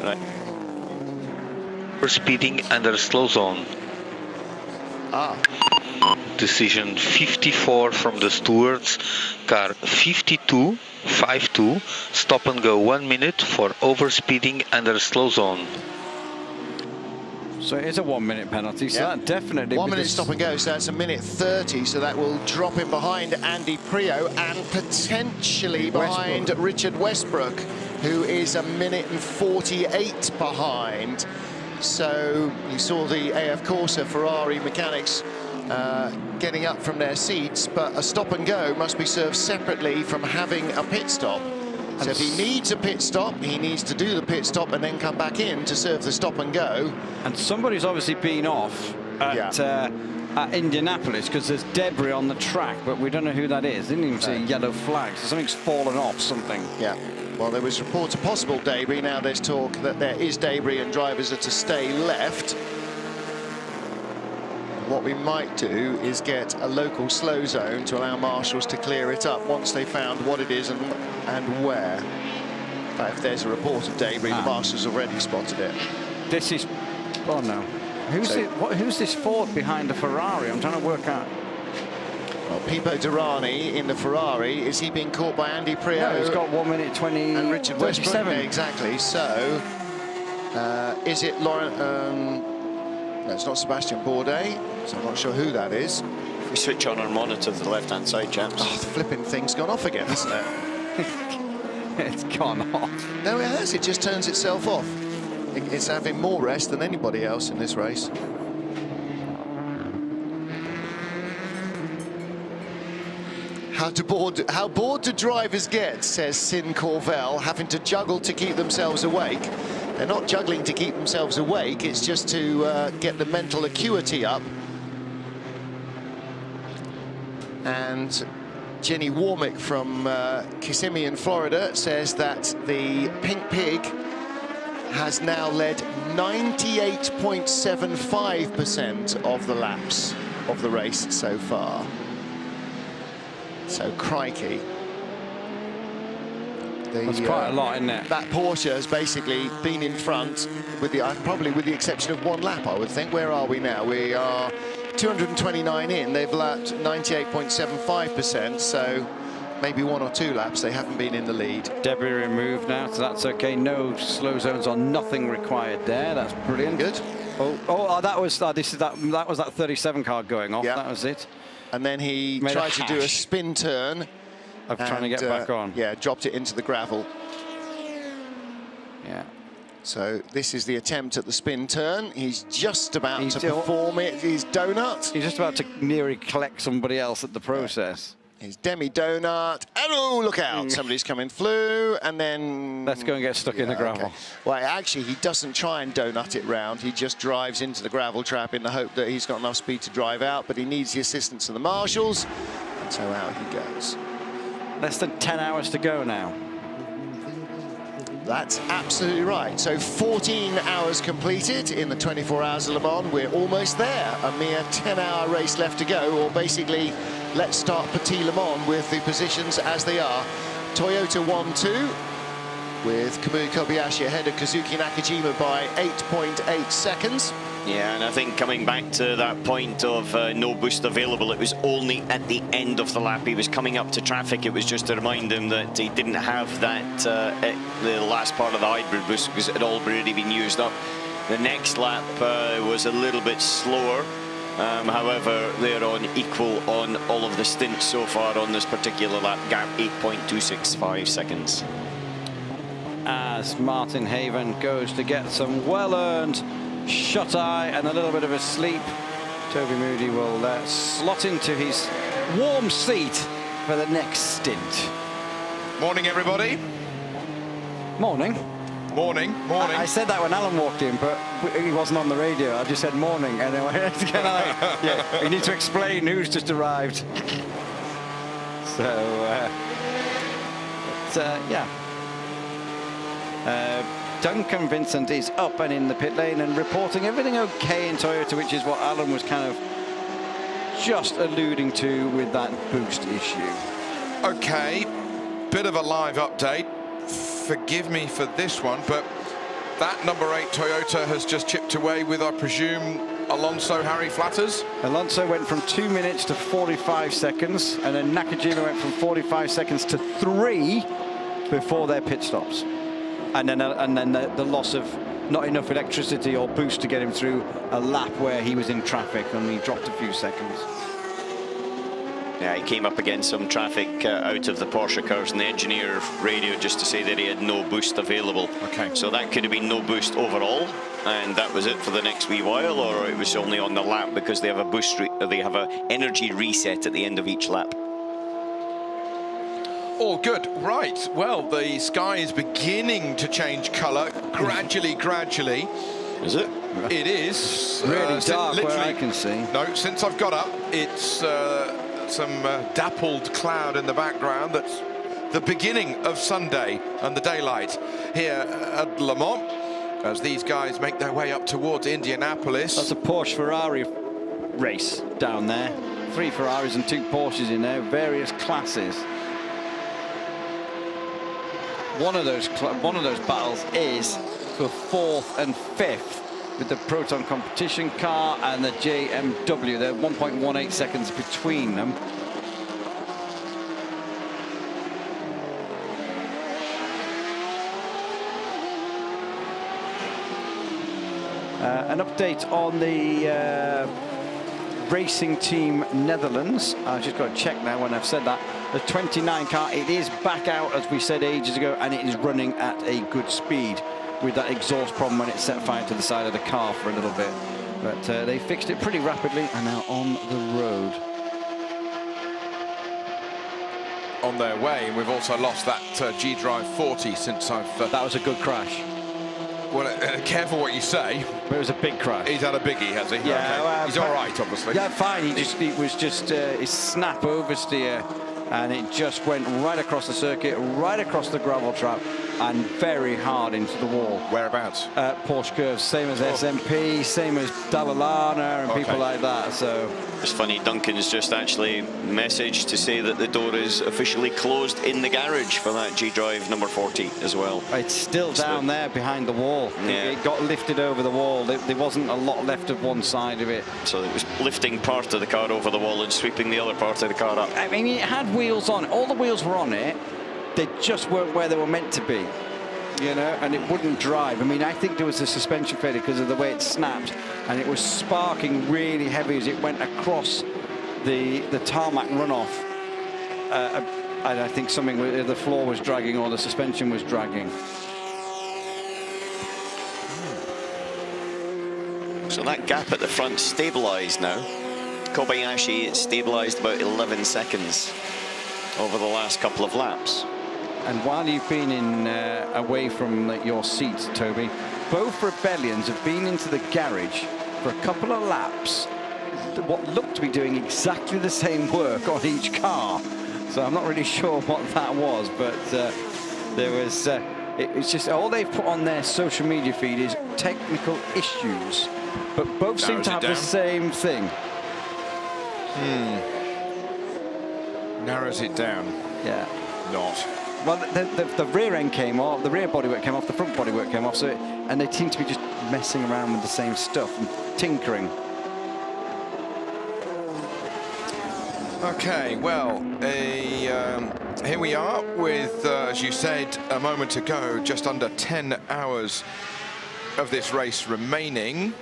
Right. For speeding under slow zone. Decision 54 from the stewards. Car 52, stop and go 1 minute for overspeeding under slow zone. So it is a 1 minute penalty, so that definitely... 1 minute stop and go, so that's a minute 30, so that will drop him behind Andy Prio and potentially behind Richard Westbrook, who is a minute and 48 behind. So you saw the AF Corsa Ferrari mechanics getting up from their seats, but a stop and go must be served separately from having a pit stop. So if he needs a pit stop, he needs to do the pit stop and then come back in to serve the stop and go. And somebody's obviously been off at Indianapolis because there's debris on the track, but we don't know who that is. Didn't even see a yellow flag, so something's fallen off something. Yeah, well, there was reports of possible debris. Now there's talk that there is debris and drivers are to stay left. What we might do is get a local slow zone to allow marshals to clear it up once they found what it is and where. In fact, if there's a report of debris, the marshals already spotted it. This is... Oh, no. Who's this Ford behind the Ferrari? I'm trying to work out. Well, Pipo Derani in the Ferrari. Is he being caught by Andy Prio? No, he's got 1 minute 20... And Richard Westbrook. Exactly. So, is it Laurent... no, it's not Sebastian Bourdais, so I'm not sure who that is. If we switch on our monitor to the left-hand side, chaps. Oh, the flipping thing's gone off again, hasn't it? It's gone off. No, it has. It just turns itself off. It's having more rest than anybody else in this race. How bored do drivers get, says Sin Corvell, having to juggle to keep themselves awake. They're not juggling to keep themselves awake, it's just to get the mental acuity up. And Jenny Warmick from Kissimmee in Florida says that the Pink Pig has now led 98.75% of the laps of the race so far. So crikey. That's quite a lot, isn't it? That Porsche has basically been in front, with the probably with the exception of one lap, I would think. Where are we now? We are 229 in. They've lapped 98.75%, so maybe 1 or 2 laps they haven't been in the lead. Debris removed now, so that's okay. No slow zones or nothing required there. That's brilliant. Good. That was that was that 37 car going off. Yeah. That was it. And then he tried to do a spin turn. Of trying to get back on. Yeah, dropped it into the gravel. Yeah. So this is the attempt at the spin turn. He's just about to perform it. His donut. He's just about to nearly collect somebody else at the process. His demi donut. And oh, look out! Somebody's coming through, and then let's go and get stuck in the gravel. Okay. Well, actually, he doesn't try and donut it round. He just drives into the gravel trap in the hope that he's got enough speed to drive out. But he needs the assistance of the marshals, and so out he goes. Less than 10 hours to go now. That's absolutely right. So 14 hours completed in the 24 Hours of Le Mans. We're almost there. A mere 10-hour race left to go, or basically, let's start Petit Le Mans with the positions as they are. Toyota 1-2 with Kamui Kobayashi ahead of Kazuki Nakajima by 8.8 seconds. Yeah, and I think coming back to that point of no boost available, it was only at the end of the lap he was coming up to traffic. It was just to remind him that he didn't have that the last part of the hybrid boost because it had already been used up. The next lap was a little bit slower. However, they're on equal on all of the stints so far on this particular lap. Gap 8.265 seconds. As Martin Haven goes to get some well-earned shut-eye and a little bit of a sleep, Toby Moody will slot into his warm seat for the next stint. Morning, everybody. Morning. Morning, morning. I said that when Alan walked in, but he wasn't on the radio. I just said morning, and yeah, we need to explain who's just arrived. So, yeah. Duncan Vincent is up and in the pit lane and reporting everything okay in Toyota, which is what Alan was kind of just alluding to with that boost issue. Okay, bit of a live update. Forgive me for this one, but That number 8 Toyota has just chipped away with, I presume, Alonso, Harry Flatters. Alonso went from 2 minutes to 45 seconds, and then Nakajima went from 45 seconds to 3 before their pit stops. And then the loss of not enough electricity or boost to get him through a lap where he was in traffic, and he dropped a few seconds. Yeah, he came up against some traffic out of the Porsche cars, and the engineer radioed just to say that he had no boost available. Okay. So that could have been no boost overall, and that was it for the next wee while, or it was only on the lap because they have a boost, they have an energy reset at the end of each lap. All good. Right. Well, the sky is beginning to change colour gradually. Is it? It is. Really dark where I literally, can see. no, since I've got up, it's some dappled cloud in the background. That's the beginning of Sunday and the daylight here at Le Mans as these guys make their way up towards Indianapolis. That's a Porsche Ferrari race down there. 3 Ferraris and 2 Porsches in there, various classes. One of those battles is for 4th and 5th with the Proton competition car and the JMW. They're 1.18 seconds between them. An update on the Racing Team Netherlands. I've just got to check now when I've said that. The 29 car, it is back out as we said ages ago, and it is running at a good speed with that exhaust problem when it set fire to the side of the car for a little bit. But they fixed it pretty rapidly and now on the road. On their way, and we've also lost that G-Drive 40 since I've... That was a good crash. Well, careful what you say. But it was a big crash. He's had a biggie, has he? Yeah, okay. well, He's all right, obviously. Yeah, fine. It was just his snap oversteer, and it just went right across the circuit, right across the gravel trap, and very hard into the wall. Whereabouts? Porsche curves, same as SMP, same as Dallalana and people like that. So it's funny, Duncan's just actually messaged to say that the door is officially closed in the garage for that G-Drive number 40 as well. it's still down there behind the wall. Yeah. It got lifted over the wall. There wasn't a lot left of one side of it. So it was lifting part of the car over the wall and sweeping the other part of the car up. I mean, it had wheels on. All the wheels were on it. They just weren't where they were meant to be, you know, and it wouldn't drive. I mean, I think there was a suspension failure because of the way it snapped, and it was sparking really heavy as it went across the tarmac runoff. And I think something, the floor was dragging or the suspension was dragging. So that gap at the front stabilised now. Kobayashi stabilised about 11 seconds over the last couple of laps. And while you've been in away from your seat, Toby, both Rebellions have been into the garage for a couple of laps, what looked to be doing exactly the same work on each car. So I'm not really sure what that was, but there was, it's just all they've put on their social media feed is technical issues, but both seem to have the same thing. Narrows it down. Yeah. Not. Well, the rear end came off, the rear bodywork came off, the front bodywork came off, so and they seem to be just messing around with the same stuff and tinkering. Okay, well, here we are with, as you said a moment ago, just under 10 hours of this race remaining.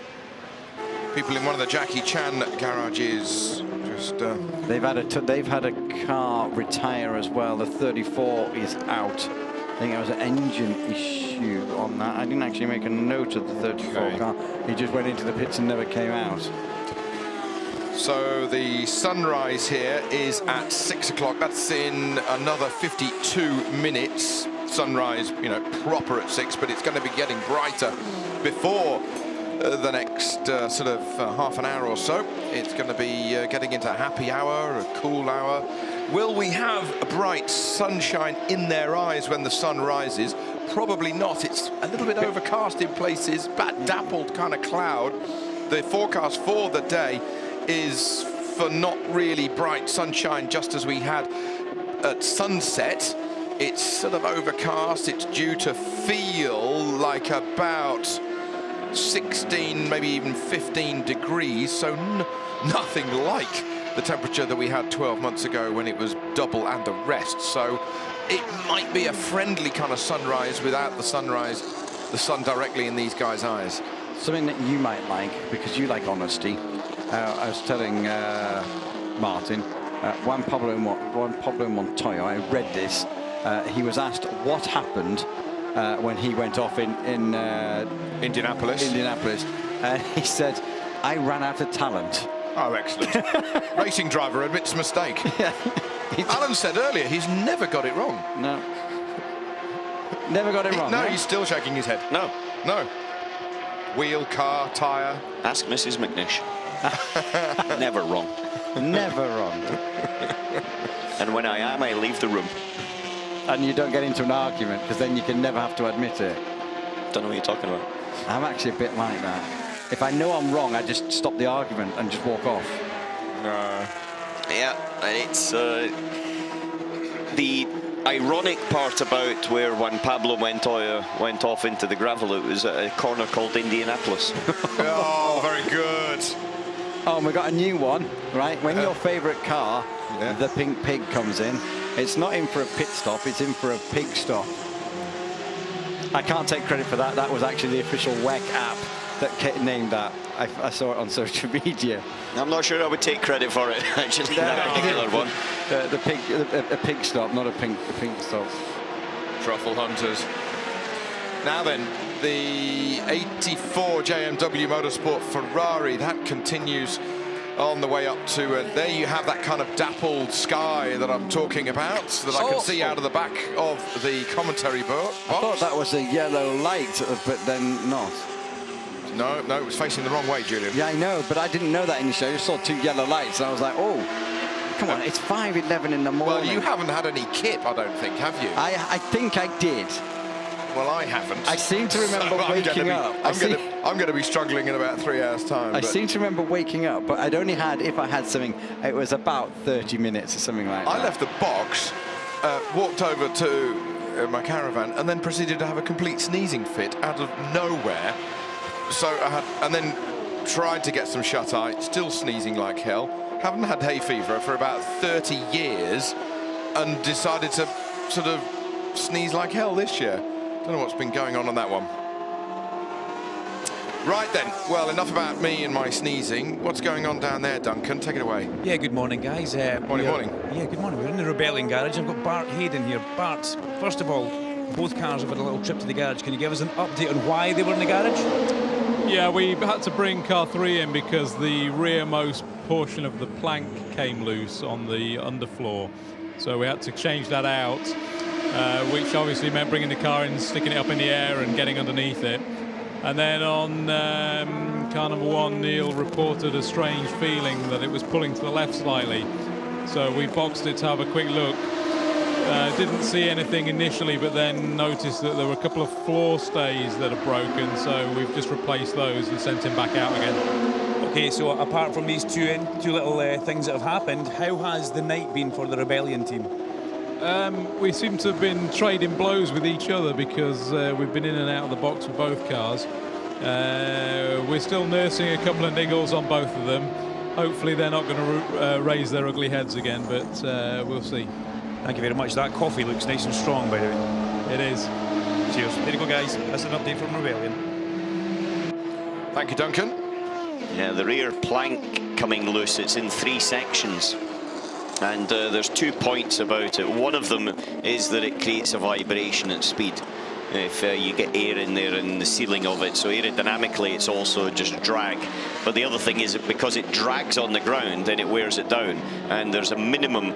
People in one of the Jackie Chan garages just... They've had a car retire as well. The 34 is out. I think it was an engine issue on that. I didn't actually make a note of the 34 car. He just went into the pits and never came out. So the sunrise here is at 6 o'clock. That's in another 52 minutes. Sunrise, you know, proper at 6, but it's going to be getting brighter before the next sort of half an hour or so. It's going to be getting into a happy hour, a cool hour. Will we have a bright sunshine in their eyes when the sun rises? Probably not. It's a little bit overcast in places, but dappled kind of cloud. The forecast for the day is for not really bright sunshine, just as we had at sunset. It's sort of overcast. It's due to feel like about 16, maybe even 15 degrees. So nothing like the temperature that we had 12 months ago when it was double and the rest. So it might be a friendly kind of sunrise without the sun directly in these guys' eyes. Something that you might like, because you like honesty. I was telling Martin, Juan Pablo Montoya, I read this. He was asked what happened when he went off in Indianapolis. And he said, I ran out of talent. Oh, excellent. Racing driver admits mistake. Yeah. Alan said earlier he's never got it wrong. No. Never got it wrong. No, eh? he's still shaking his head. No. No. Wheel, car, tyre. Ask Mrs. McNish. Never wrong. Never wrong. And when I am, I leave the room. And you don't get into an argument, because then you can never have to admit it. Don't know what you're talking about. I'm actually a bit like that. If I know I'm wrong, I just stop the argument and just walk off. Yeah, and it's the ironic part about where when Pablo Montoya went off into the gravel, it was at a corner called Indianapolis. Oh, very good. Oh, and we got a new one, right? When your favourite car, Yeah. the pink pig, comes in, it's not in for a pit stop, it's in for a pig stop. I can't take credit for that. That was actually the official WEC app that named that. I saw it on social media. I'm not sure I would take credit for it, actually, that particular one. A pig stop, not a pink stop. Truffle hunters. Now then, the 84 JMW Motorsport Ferrari, that continues on the way up to, there you have that kind of dappled sky that I'm talking about, that I can see out of the back of the commentary box. I thought that was a yellow light, but then not. No, it was facing the wrong way, Julian. Yeah, I know, but I didn't know that initially. I just saw two yellow lights, and I was like, oh, come on, it's 5:11 in the morning. Well, you haven't had any kip, I don't think, have you? I think I did. Well, I haven't. I seem to remember waking up. I'm going to be struggling in about 3 hours' time. I seem to remember waking up, but I'd only had, if I had something, it was about 30 minutes or something like that. I left the box, walked over to my caravan, and then proceeded to have a complete sneezing fit out of nowhere. So and then tried to get some shut-eye, still sneezing like hell. Haven't had hay fever for about 30 years, and decided to sort of sneeze like hell this year. Don't know what's been going on that one. Right then, well, enough about me and my sneezing. What's going on down there, Duncan? Take it away. Yeah, good morning, guys. Morning. Yeah, good morning. We're in the Rebellion garage. I've got Bart Hayden here. Bart, first of all, both cars have had a little trip to the garage. Can you give us an update on why they were in the garage? Yeah, we had to bring car 3 in because the rearmost portion of the plank came loose on the underfloor. So we had to change that out, which obviously meant bringing the car in, sticking it up in the air and getting underneath it. And then on car number 1, Neil reported a strange feeling that it was pulling to the left slightly. So we boxed it to have a quick look. Didn't see anything initially, but then noticed that there were a couple of floor stays that are broken, so we've just replaced those and sent him back out again. Okay, so apart from these two little things that have happened, how has the night been for the Rebellion team? We seem to have been trading blows with each other because we've been in and out of the box with both cars. We're still nursing a couple of niggles on both of them. Hopefully they're not going to raise their ugly heads again, but we'll see. Thank you very much. That coffee looks nice and strong, by the way. It is. Cheers. There you go, guys. That's an update from Rebellion. Thank you, Duncan. Yeah, the rear plank coming loose. It's in 3 sections. And there's 2 points about it. One of them is that it creates a vibration at speed. If you get air in there in the ceiling of it, so aerodynamically it's also just drag. But the other thing is that because it drags on the ground, then it wears it down. And there's a minimum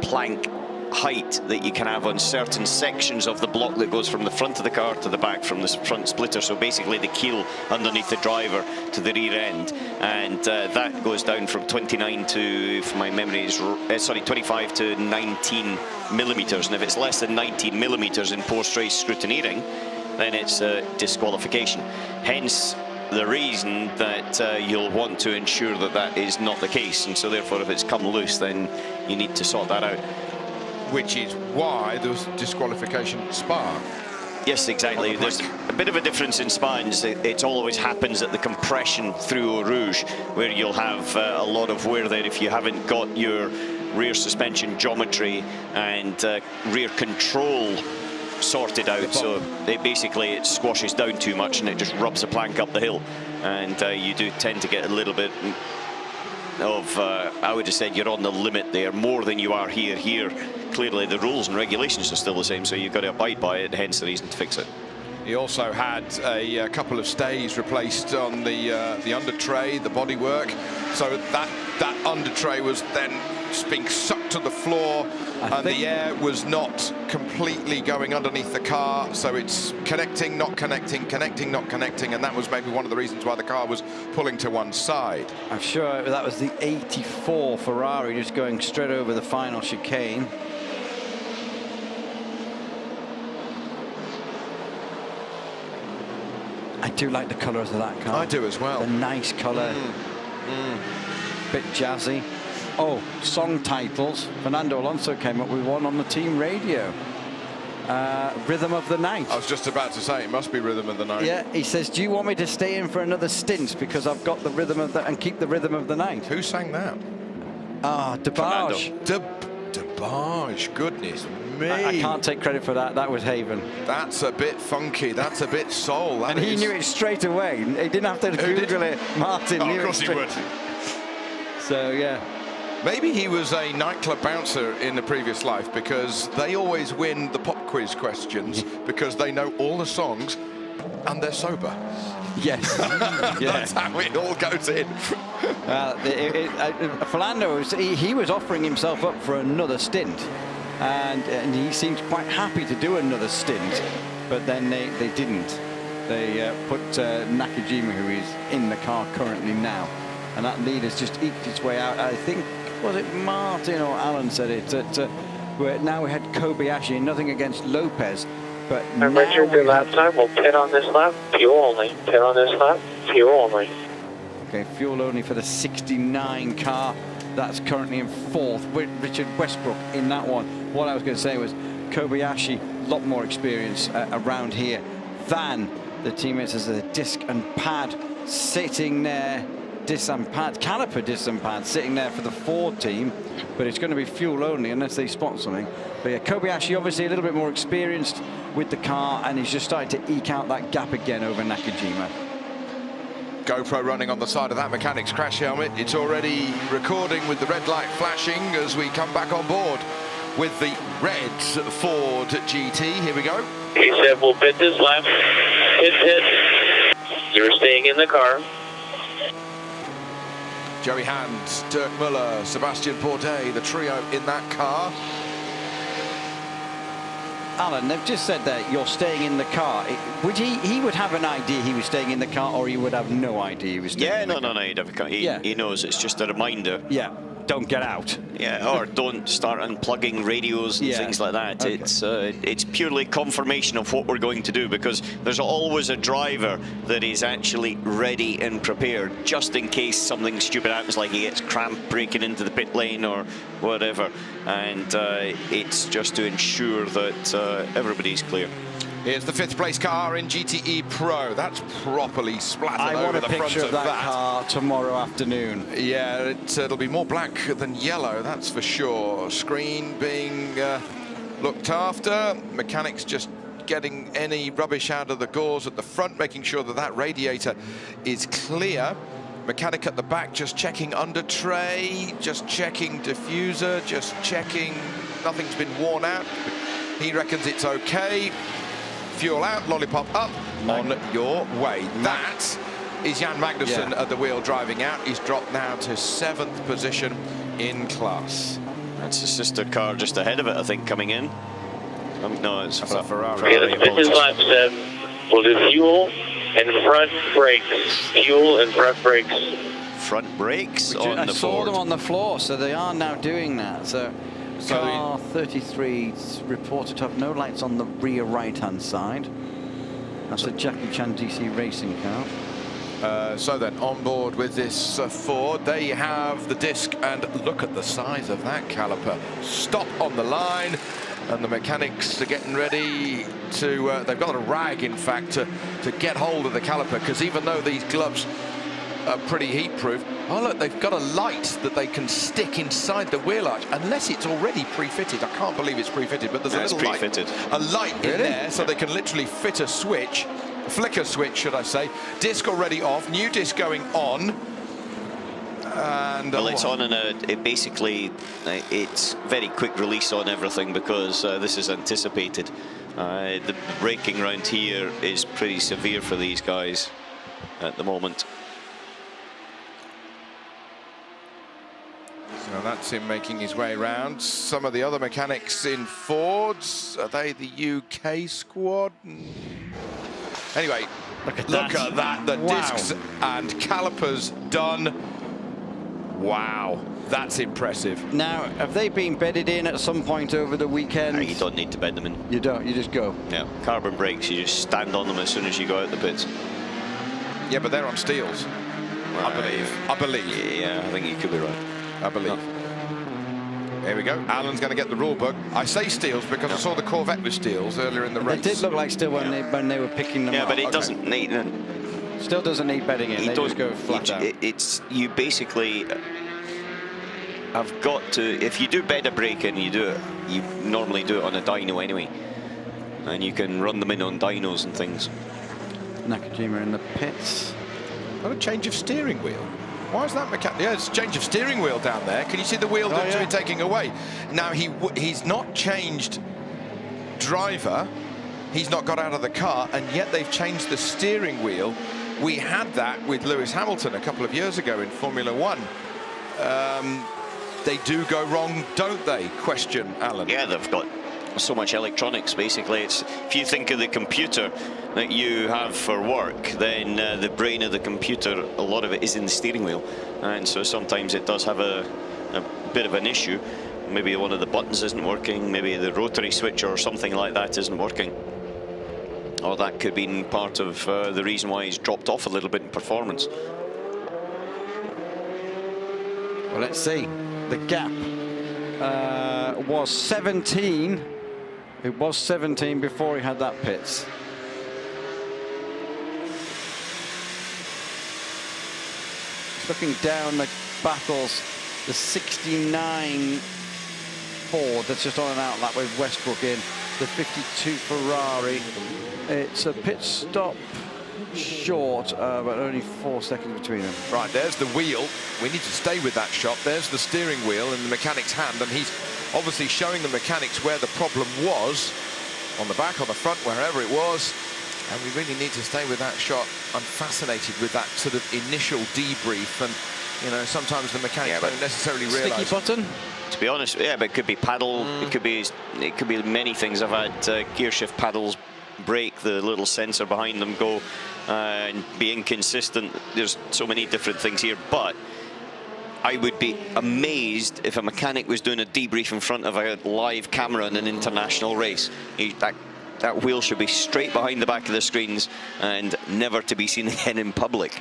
plank height that you can have on certain sections of the block that goes from the front of the car to the back from the front splitter. So basically the keel underneath the driver to the rear end, and that goes down from 29 to, if my memory is 25 to 19 millimeters. And if it's less than 19 millimeters in post-race scrutineering, then it's disqualification. Hence the reason that you'll want to ensure that that is not the case, and so therefore if it's come loose, then you need to sort that out. which is why there was disqualification at Spa. Yes, exactly. There's a bit of a difference in Spa, and it always happens at the compression through Eau Rouge, where you'll have a lot of wear there if you haven't got your rear suspension geometry and rear control sorted out. So it squashes down too much and it just rubs the plank up the hill, and you do tend to get a little bit of I would have said you're on the limit there more than you are here. Clearly the rules and regulations are still the same, so you've got to abide by it, hence the reason to fix it. He also had a couple of stays replaced on the under tray, the bodywork, so that under tray was then being sucked to the floor, and the air was not completely going underneath the car, so it's connecting, not connecting, connecting, not connecting, and that was maybe one of the reasons why the car was pulling to one side. I'm sure that was the 84 Ferrari just going straight over the final chicane. I do like the colours of that car. I do as well. The nice colour. Bit jazzy. Oh, song titles. Fernando Alonso came up with one on the team radio. Rhythm of the Night. I was just about to say, it must be Rhythm of the Night. Yeah, he says, do you want me to stay in for another stint because I've got the rhythm of the, and keep the rhythm of the night? Who sang that? DeBarge. DeBarge, goodness me. I can't take credit for that. That was Haven. That's a bit funky. That's a bit soul. And he knew it straight away. He didn't have to Google it. Martin knew it. Of course he would. So, yeah. Maybe he was a nightclub bouncer in a previous life, because they always win the pop quiz questions because they know all the songs and they're sober. Yes. That's how it all goes in. Fernando, he was offering himself up for another stint, and he seemed quite happy to do another stint, but then they didn't. They put Nakajima, who is in the car currently now, and that lead has just eked its way out. I think, was it Martin or Alan said it, that now we had Kobayashi, nothing against Lopez, but Richard, your lap time, we'll pit on this lap, fuel only. Pit on this lap, fuel only. Okay, fuel only for the 69 car. That's currently in fourth with Richard Westbrook in that one. What I was going to say was Kobayashi, a lot more experience around here than the teammates as a disc and pad sitting there. Disc and pad, caliper disc and pad sitting there for the Ford team, but it's going to be fuel only unless they spot something. But yeah, Kobayashi obviously a little bit more experienced with the car, and he's just starting to eke out that gap again over Nakajima. GoPro running on the side of that mechanic's crash helmet. It's already recording with the red light flashing as we come back on board with the red Ford GT. Here we go. He said we'll pit this lap. Pit. You're staying in the car. Joey Hand, Dirk Muller, Sebastian Bourdais, the trio in that car. Alan, they've just said that you're staying in the car. Would he would have an idea he was staying in the car, or he would have no idea he was staying in the car? No. He knows. It's just a reminder. Yeah, don't get out. Yeah, or don't start unplugging radios and things like that. Okay. It's purely confirmation of what we're going to do, because there's always a driver that is actually ready and prepared just in case something stupid happens, like he gets cramped breaking into the pit lane or whatever. And it's just to ensure that everybody's clear. Here's the fifth place car in GTE Pro. That's properly splattered over the front of that. I want a picture of that car tomorrow afternoon. Yeah, it'll be more black than yellow, that's for sure. Screen being looked after. Mechanics just getting any rubbish out of the gauze at the front, making sure that that radiator is clear. Mechanic at the back just checking under tray, just checking diffuser, just checking nothing's been worn out. He reckons it's okay. Fuel out, lollipop up, on your way. That is Jan Magnussen at the wheel driving out. He's dropped now to 7th position in class. That's the sister car just ahead of it, I think, coming in. No, it's a Ferrari. Okay, let's finish lap 7. We'll do fuel and front brakes. Fuel and front brakes. Front brakes on the Ford. I saw them on the floor, so they are now doing that. So car 33 reported to have no lights on the rear right-hand side. That's a Jackie Chan DC racing car. So then, on board with this Ford, they have the disc, and look at the size of that caliper. Stop on the line, and the mechanics are getting ready to, they've got a rag, in fact, to get hold of the caliper, because even though these gloves are pretty heat-proof, oh look, they've got a light that they can stick inside the wheel arch, unless it's already pre-fitted. I can't believe it's pre-fitted, but there's a little light in there, so they can literally fit a switch. Flicker switch, should I say. Disc already off, new disc going on. And well, it's on in it's very quick release on everything, because this is anticipated. The braking around here is pretty severe for these guys at the moment. So that's him making his way around. Some of the other mechanics in Fords, are they the UK squad? Anyway, look at that. The discs and calipers done. Wow, that's impressive. Now, have they been bedded in at some point over the weekend? No, you don't need to bed them in. You don't, you just go? Yeah, carbon brakes, you just stand on them as soon as you go out the pits. Yeah, but they're on steels, I believe. Yeah, I think you could be right. I believe. There we go. Alan's going to get the rule book. I say steels because I saw the Corvette with steels earlier in the race. They did look like steel when they were picking them up. Yeah, but it doesn't need... Still doesn't need bedding in. They just go flat out. You basically have got to... If you do bed a brake in, you normally do it on a dyno anyway. And you can run them in on dynos and things. Nakajima in the pits. What a change of steering wheel. Why is that mechanic? Yeah, it's a change of steering wheel down there. Can you see the wheel that's been taking away? Now, he's not changed driver. He's not got out of the car, and yet they've changed the steering wheel. We had that with Lewis Hamilton a couple of years ago in Formula One. They do go wrong, don't they? Question, Alan. Yeah, they've got so much electronics, basically. If you think of the computer that you have for work, then the brain of the computer, a lot of it is in the steering wheel, and so sometimes it does have a bit of an issue. Maybe one of the buttons isn't working, maybe the rotary switch or something like that isn't working, or that could be part of the reason why he's dropped off a little bit in performance. Well, let's see. The gap was 17. It was 17 before he had that pits. Looking down the battles, the 69 Ford that's just on an outlap with Westbrook in, the 52 Ferrari. It's a pit stop short, but only 4 seconds between them. Right, there's the wheel. We need to stay with that shot. There's the steering wheel in the mechanic's hand, and he's obviously showing the mechanics where the problem was, on the back, on the front, wherever it was. And we really need to stay with that shot. I'm fascinated with that sort of initial debrief, and you know, sometimes the mechanics don't necessarily realise. Sticky button? To be honest, yeah, but it could be paddle, it could be many things. I've had gear shift paddles break, the little sensor behind them go and be inconsistent. There's so many different things here, but I would be amazed if a mechanic was doing a debrief in front of a live camera in an international race. That wheel should be straight behind the back of the screens and never to be seen again in public.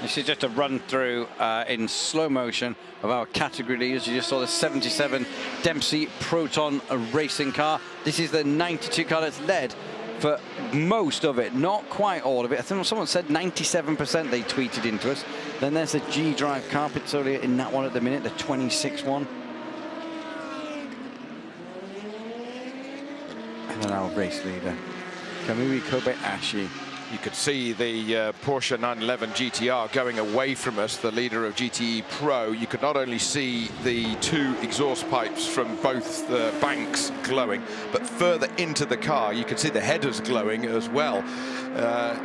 This is just a run through in slow motion of our category leaders. You just saw the 77 Dempsey Proton racing car. This is the 92 car that's led for most of it, not quite all of it. I think someone said 97% they tweeted into us. Then there's the G-Drive car, Pizzolia in that one at the minute, the 26 one. And then our race leader, Kamui Kobayashi. You could see the Porsche 911 GTR going away from us, the leader of GTE Pro. You could not only see the two exhaust pipes from both the banks glowing, but further into the car, you could see the headers glowing as well,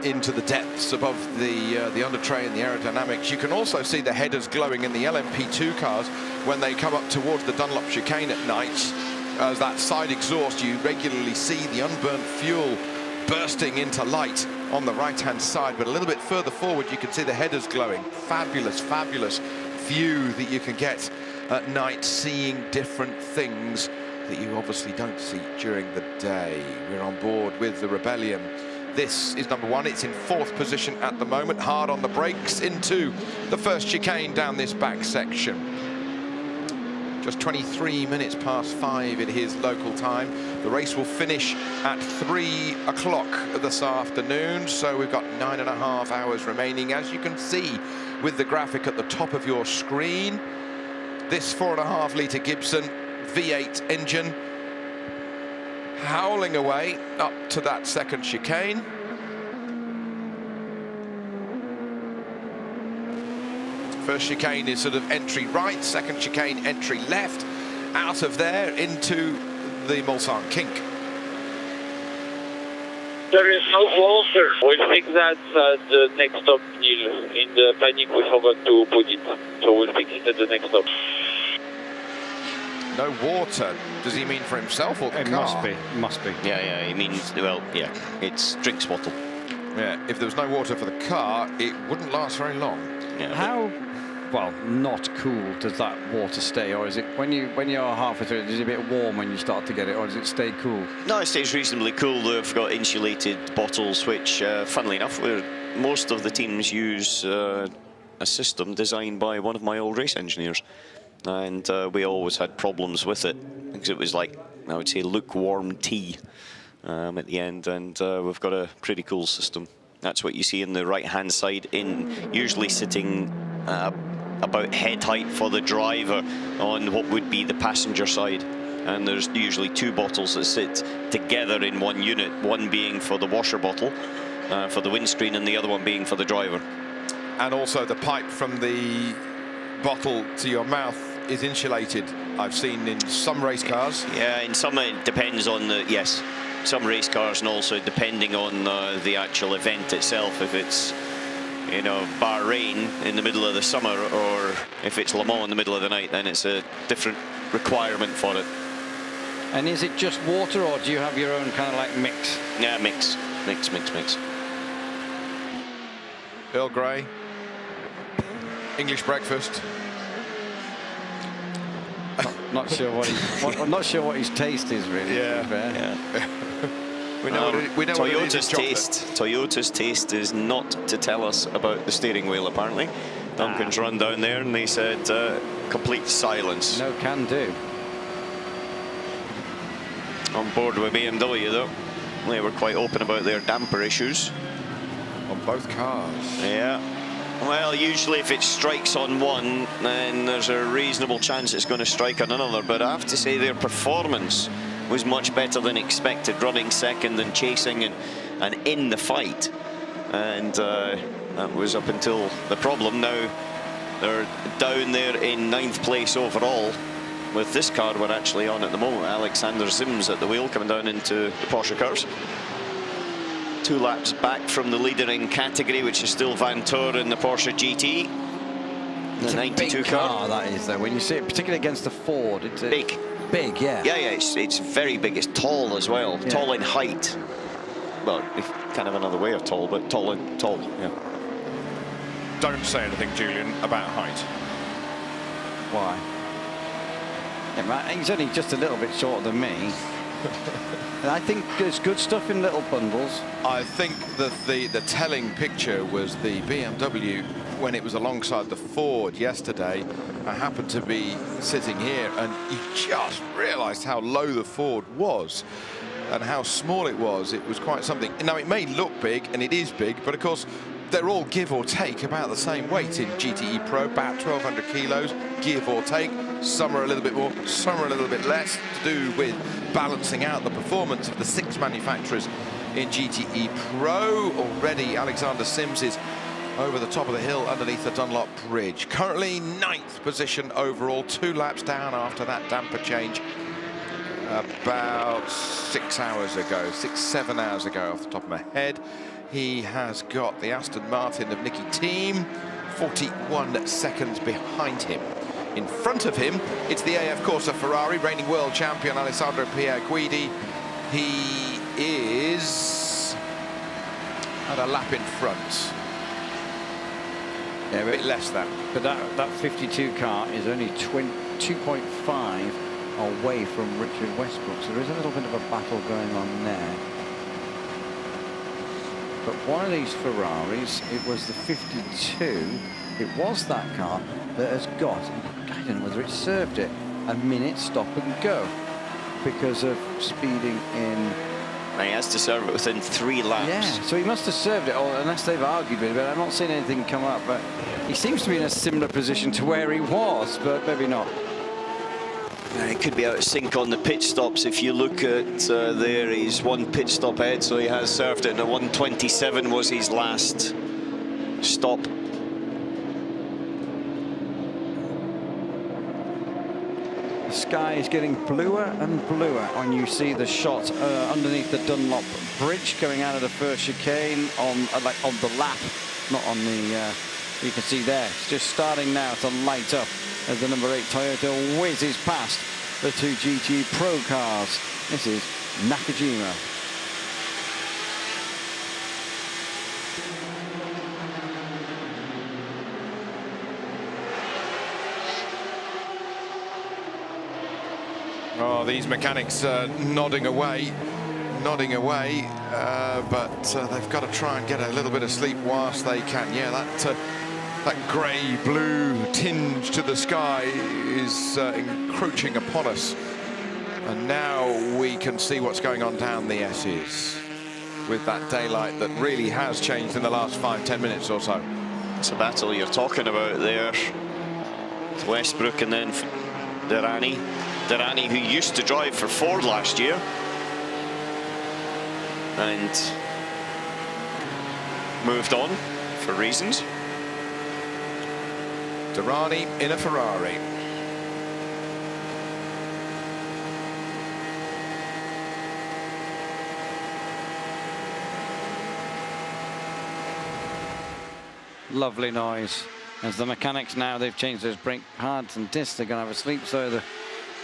into the depths above the under tray and the aerodynamics. You can also see the headers glowing in the LMP2 cars when they come up towards the Dunlop chicane at night. As that side exhaust, you regularly see the unburnt fuel bursting into light on the right-hand side, but a little bit further forward you can see the headers glowing. Fabulous, fabulous view that you can get at night, seeing different things that you obviously don't see during the day. We're on board with the Rebellion This is number 1. It's in 4th position at the moment, hard on the brakes into the first chicane down this back section. Just 23 minutes past 5 in his local time. The race will finish at 3 o'clock this afternoon, so we've got 9.5 hours remaining, as you can see with the graphic at the top of your screen. This 4.5 litre Gibson V8 engine howling away up to that second chicane. First chicane is sort of entry right, second chicane entry left. Out of there into the Mulsanne kink. There is no water. We'll fix that at the next stop, Neil. In the panic, we forgot to put it. So we'll fix it at the next stop. No water. Does he mean for himself or the It car? must be. Yeah, he means, well, yeah, it's drinks bottle. Yeah, if there was no water for the car, it wouldn't last very long. Yeah, How, well, not cool does that water stay, or is it when you're halfway through it, is it a bit warm when you start to get it, or does it stay cool? No, it stays reasonably cool. They've got insulated bottles, which, funnily enough, most of the teams use a system designed by one of my old race engineers. And we always had problems with it, because it was like, I would say, lukewarm tea at the end, and we've got a pretty cool system. That's what you see in the right-hand side, usually sitting about head height for the driver on what would be the passenger side. And there's usually 2 bottles that sit together in one unit, one being for the washer bottle, for the windscreen, and the other one being for the driver. And also the pipe from the bottle to your mouth is insulated. I've seen in some race cars. Yeah, in some it depends on the, yes, some race cars, and also depending on the actual event itself. If it's, you know, Bahrain in the middle of the summer, or if it's Le Mans in the middle of the night, then it's a different requirement for it. And is it just water, or do you have your own kind of like mix? Yeah, mix. Earl Grey, English breakfast. Not sure what I'm not sure what his taste is really. Yeah. To be fair. We know what it is. Toyota's taste is not to tell us about the steering wheel, apparently. Duncan's run down there and they said complete silence. No can do. On board with BMW though, they were quite open about their damper issues. On both cars. Yeah. Well, usually if it strikes on one, then there's a reasonable chance it's going to strike on another. But I have to say their performance was much better than expected, running second and chasing and in the fight. And that was up until the problem. Now they're down there in 9th place overall. With this car we're actually on at the moment, Alexander Sims at the wheel coming down into the Porsche cars. 2 laps back from the leader in category, which is still Vantour in the Porsche GT. The 92 car. That is, though. When you see it, particularly against the Ford, it's big. Big, yeah. Yeah, it's very big. It's tall as well. Yeah. Tall in height. Well, kind of another way of tall, but tall, yeah. Don't say anything, Julian, about height. Why? Yeah, man, he's only just a little bit shorter than me. And I think there's good stuff in little bundles. I think that the telling picture was the BMW when it was alongside the Ford yesterday. I happened to be sitting here and you just realised how low the Ford was and how small it was. It was quite something. Now, it may look big, and it is big, but of course, they're all give or take about the same weight in GTE Pro, about 1,200 kilos, give or take. Some are a little bit more, some are a little bit less, to do with balancing out the performance of the 6 manufacturers in GTE Pro. Already, Alexander Sims is over the top of the hill underneath the Dunlop Bridge. Currently 9th position overall, 2 laps down after that damper change about 6 hours ago, 6-7 hours ago off the top of my head. He has got the Aston Martin of Nicky Team 41 seconds behind him. In front of him, it's the AF Corsa Ferrari, reigning world champion Alessandro Pierguidi. He is at a lap in front. Yeah, a bit less than. But that 52 car is only 2.5 away from Richard Westbrook, so there is a little bit of a battle going on there. But one of these Ferraris, it was the 52, it was that car that has got, I don't know whether it served it, a minute stop and go because of speeding in. He has to serve it within 3 laps. Yeah, so he must have served it, or unless they've argued with it, but I've not seen anything come up. But he seems to be in a similar position to where he was, but maybe not. He could be out of sync on the pit stops. If you look at there, he's 1 pit stop ahead, so he has served it, and a 1:27 was his last stop. The sky is getting bluer and bluer when you see the shot underneath the Dunlop Bridge going out of the first chicane on the lap, not on the. You can see there, it's just starting now to light up as the number 8 Toyota whizzes past the 2 GT Pro cars. This is Nakajima. Oh, these mechanics nodding away, but they've got to try and get a little bit of sleep whilst they can. Yeah, that grey-blue tinge to the sky is encroaching upon us. And now we can see what's going on down the S's with that daylight that really has changed in the last 5-10 minutes or so. It's a battle you're talking about there with Westbrook and then Durrani. Durrani, who used to drive for Ford last year and moved on for reasons. Durrani in a Ferrari. Lovely noise. As the mechanics now, they've changed those brake pads and discs. They're going to have a sleep. So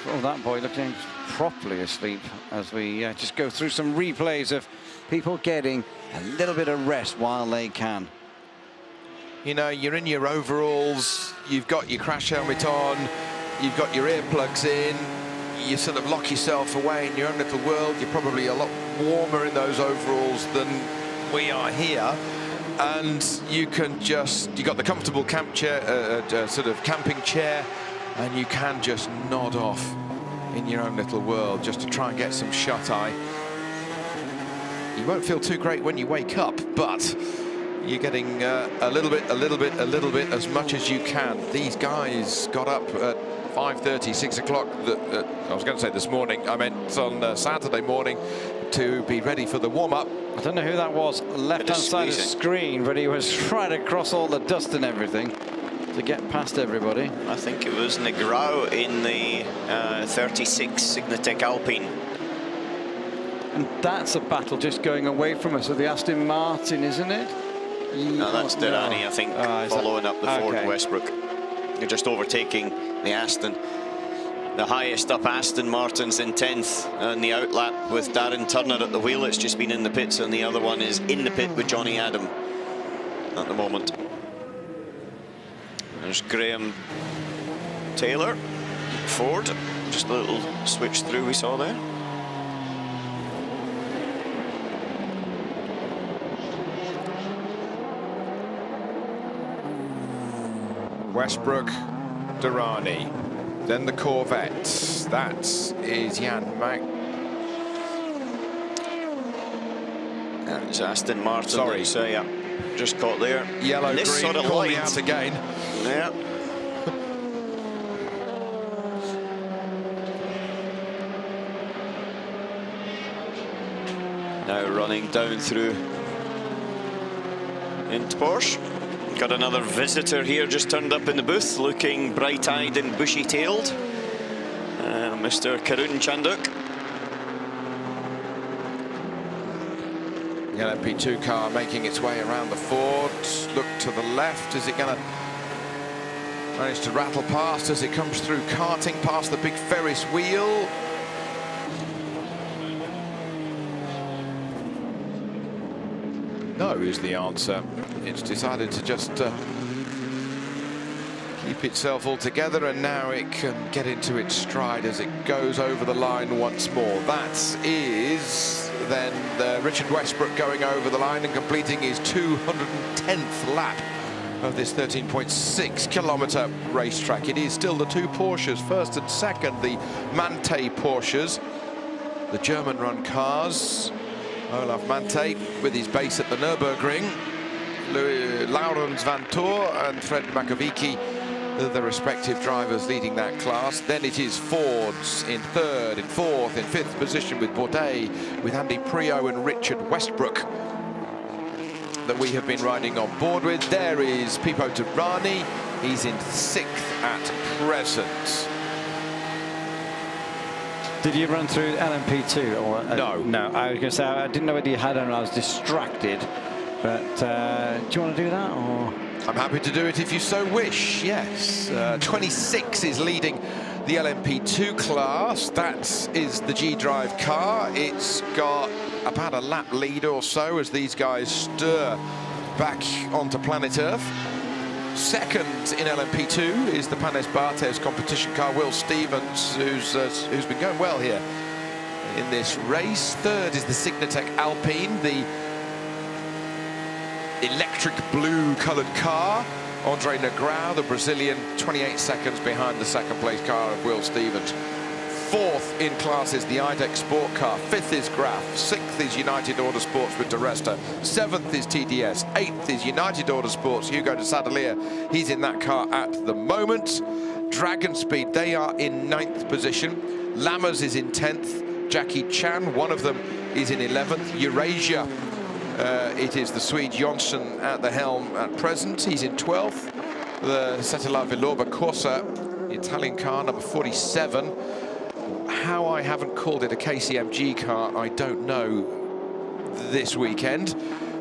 that boy looking properly asleep as we just go through some replays of people getting a little bit of rest while they can. You know, you're in your overalls, you've got your crash helmet on, you've got your earplugs in, you sort of lock yourself away in your own little world. You're probably a lot warmer in those overalls than we are here. And you can just, you got the comfortable camp chair, sort of camping chair, and you can just nod off in your own little world just to try and get some shut-eye. You won't feel too great when you wake up, but you're getting a little bit, as much as you can. These guys got up at 5:30, 6 o'clock. I was going to say this morning, I meant on Saturday morning, to be ready for the warm-up. I don't know who that was, left-hand side of the screen, but he was right across all the dust and everything to get past everybody. I think it was Negrão in the 36 Signatec Alpine. And that's a battle just going away from us of the Aston Martin, isn't it? No, that's Durrani, I think, following up the Ford Westbrook. You're just overtaking the Aston. The highest up Aston Martin's in 10th on the outlap with Darren Turner at the wheel. It's just been in the pits, and the other one is in the pit with Johnny Adam at the moment. There's Graham Taylor, Ford. Just a little switch through we saw there. Westbrook, Durrani, then the Corvette. That is Jan Mack. It's Aston Martin. Sorry. So yeah, just caught there. Yellow, this green, sort of calling light. out again. Yeah. Now running down through into Porsche. Got another visitor here, just turned up in the booth, looking bright-eyed and bushy-tailed. Mr. Karun Chanduk. The LMP2 car making its way around the Ford. Look to the left. Is it going to manage to rattle past as it comes through karting past the big Ferris wheel? No is the answer. It's decided to just keep itself all together, and now it can get into its stride as it goes over the line once more. That is then Richard Westbrook going over the line and completing his 210th lap of this 13.6-kilometre racetrack. It is still the two Porsches, first and second, the Mante Porsches, the German-run cars. Olaf Mante with his base at the Nürburgring, Laurens van Toor and Fred Makovici, the respective drivers leading that class. Then it is Fords in third, in fourth, in fifth position with Bourdais, with Andy Priaulx and Richard Westbrook that we have been riding on board with. There is Pipo Derani. He's in sixth at present. Did you run through LMP2? Or, No. No, I was going to say, I didn't know whether you had and I was distracted. But do you want to do that? Or? I'm happy to do it if you so wish, yes. 26 is leading the LMP2 class. That is the G-Drive car. It's got about a lap lead or so as these guys stir back onto planet Earth. Second in LMP2 is the Panes Barthez competition car, Will Stevens, who's been going well here in this race. Third is the Signatec Alpine, the electric blue coloured car. Andre Negrão, the Brazilian, 28 seconds behind the second place car of Will Stevens. Fourth in class is the IDEX Sport car. Fifth is Graf. Sixth is United Autosports with De Resta. Seventh is TDS. Eighth is United Autosports, Hugo de Sadalier. He's in that car at the moment. Dragon Speed, they are in 9th position. Lammers is in 10th. Jackie Chan, one of them, is in 11th. Eurasia, it is the Swede Jonsson at the helm at present. He's in 12th. The Setela Villorba Corsa, Italian car, number 47. How I haven't called it a KCMG car, I don't know this weekend.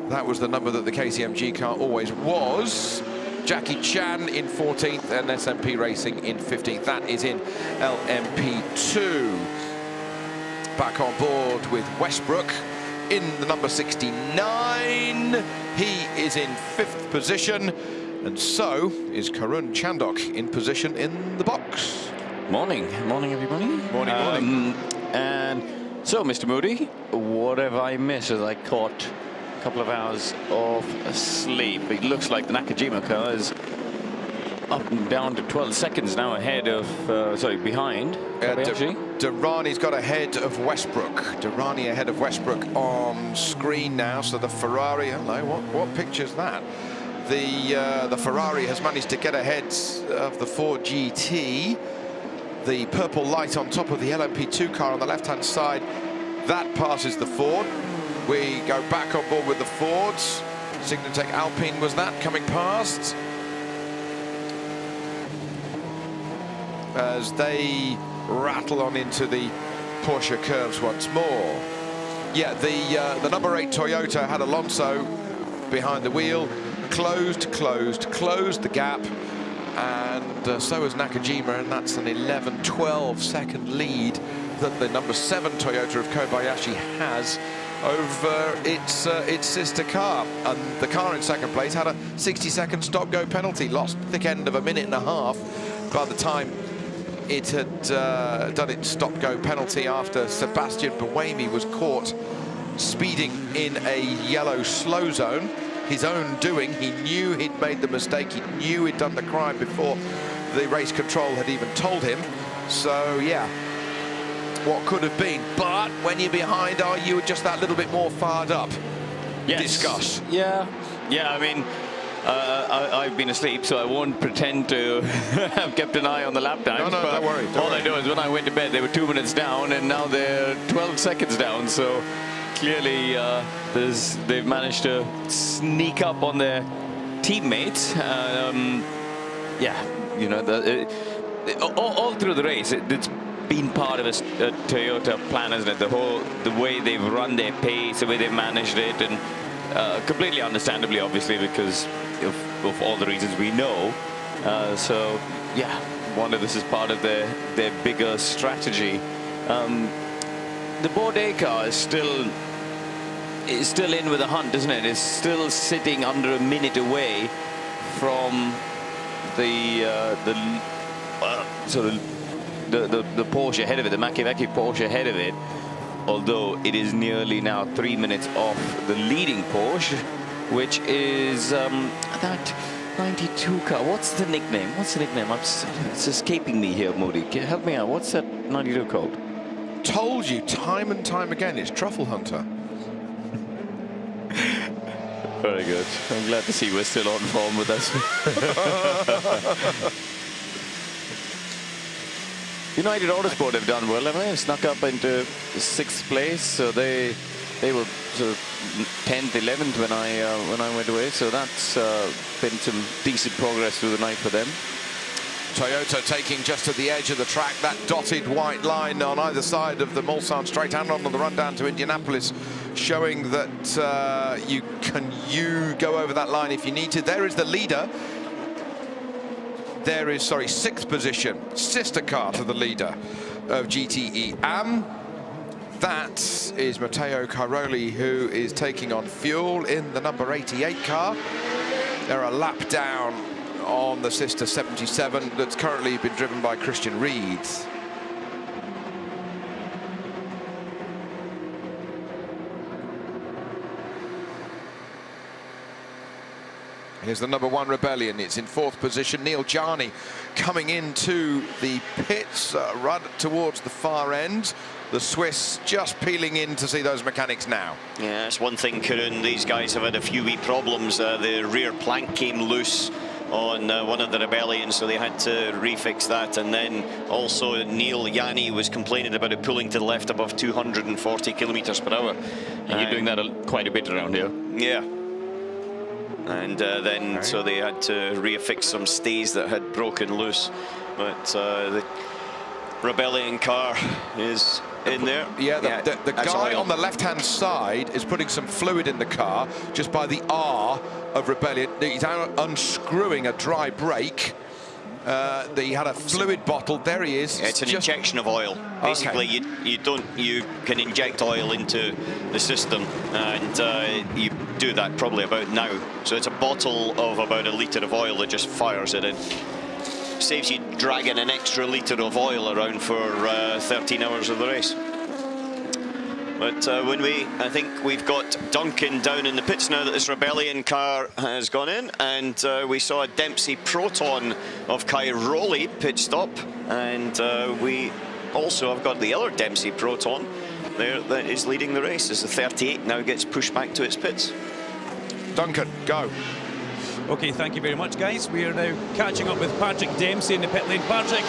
That was the number that the KCMG car always was. Jackie Chan in 14th and SMP Racing in 15th. That is in LMP2. Back on board with Westbrook in the number 69. He is in 5th position, and so is Karun Chandok in position in the box. Morning everybody. Morning. And so, Mr. Moody, what have I missed as I caught a couple of hours of sleep? It looks like the Nakajima car is up and down to 12 seconds now ahead of, behind. Derani's got ahead of Westbrook. Derani ahead of Westbrook on screen now. So the Ferrari, hello, what picture's that? The Ferrari has managed to get ahead of the Ford GT. The purple light on top of the LMP2 car on the left-hand side, that passes the Ford. We go back on board with the Fords. Signatec Alpine was that coming past. As they rattle on into the Porsche curves once more. Yeah, the number 8 Toyota had Alonso behind the wheel. Closed the gap. And so is Nakajima, and that's an 11-12 second lead that the number 7 Toyota of Kobayashi has over its sister car. And the car in second place had a 60-second stop-go penalty, lost thick end of a minute and a half by the time it had done its stop-go penalty after Sebastian Buemi was caught speeding in a yellow slow zone. His own doing. He knew he'd made the mistake. He knew he'd done the crime before the race control had even told him. So, yeah, what could have been. But when you're behind, are you just that little bit more fired up? Yes. Discuss. Yeah, I mean, I've been asleep, so I won't pretend to have kept an eye on the lap times. No, don't worry. All I know is when I went to bed, they were 2 minutes down, and now they're 12 seconds down. So clearly, they've managed to sneak up on their teammates. Yeah, you know, all through the race, it's been part of a Toyota plan, isn't it? The way they've run their pace, the way they've managed it, and completely understandably, obviously, because of all the reasons we know. So, yeah, wonder this is part of their bigger strategy. The Bourdais car is still in with a hunt, isn't it? It's still sitting under a minute away from the Porsche ahead of it, the Makovici Porsche ahead of it. although it is nearly now 3 minutes off the leading Porsche, which is that 92 car. What's the nickname? It's escaping me here, Moody. Help me out. What's that 92 called? Told you time and time again, it's Truffle Hunter. Very good. I'm glad to see we're still on form with us. United Autosport have done well. They snuck up into 6th place, so they were sort of 10th, 11th when I went away. So that's been some decent progress through the night for them. Toyota taking just to the edge of the track, that dotted white line on either side of the Mulsanne Straight and on the run down to Indianapolis, showing that you go over that line if you need to. There is the leader. There is, 6th position, sister car to the leader of GTE AM. That is Matteo Cairoli, who is taking on fuel in the number 88 car. They're a lap down on the sister 77 that's currently been driven by Christian Reed. Here's the number 1 Rebellion. It's in 4th position. Neil Jarni coming into the pits, right towards the far end. The Swiss just peeling in to see those mechanics now. Yeah, that's one thing, Karun. These guys have had a few wee problems. The rear plank came loose on one of the Rebellions, so they had to refix that. And then also Neil Yanni was complaining about it pulling to the left above 240 kilometers per hour. And you're doing that quite a bit around here. Yeah. And then so they had to reaffix some stays that had broken loose. But the Rebellion car is in there. Yeah, the guy on the left-hand side is putting some fluid in the car just by the R of Rebellion. He's now unscrewing a dry brake. He had a fluid bottle. There he is. Yeah, it's an injection of oil. Basically, you can inject oil into the system, and you do that probably about now. So it's a bottle of about 1 litre of oil that just fires it in. Saves you dragging an extra litre of oil around for 13 hours of the race. But I think we've got Duncan down in the pits now that this Rebellion car has gone in, and we saw a Dempsey Proton of Cairoli pit stop, and we also have got the other Dempsey Proton there that is leading the race as the 38 now gets pushed back to its pits. Duncan, go. Okay, thank you very much, guys. We are now catching up with Patrick Dempsey in the pit lane. Patrick,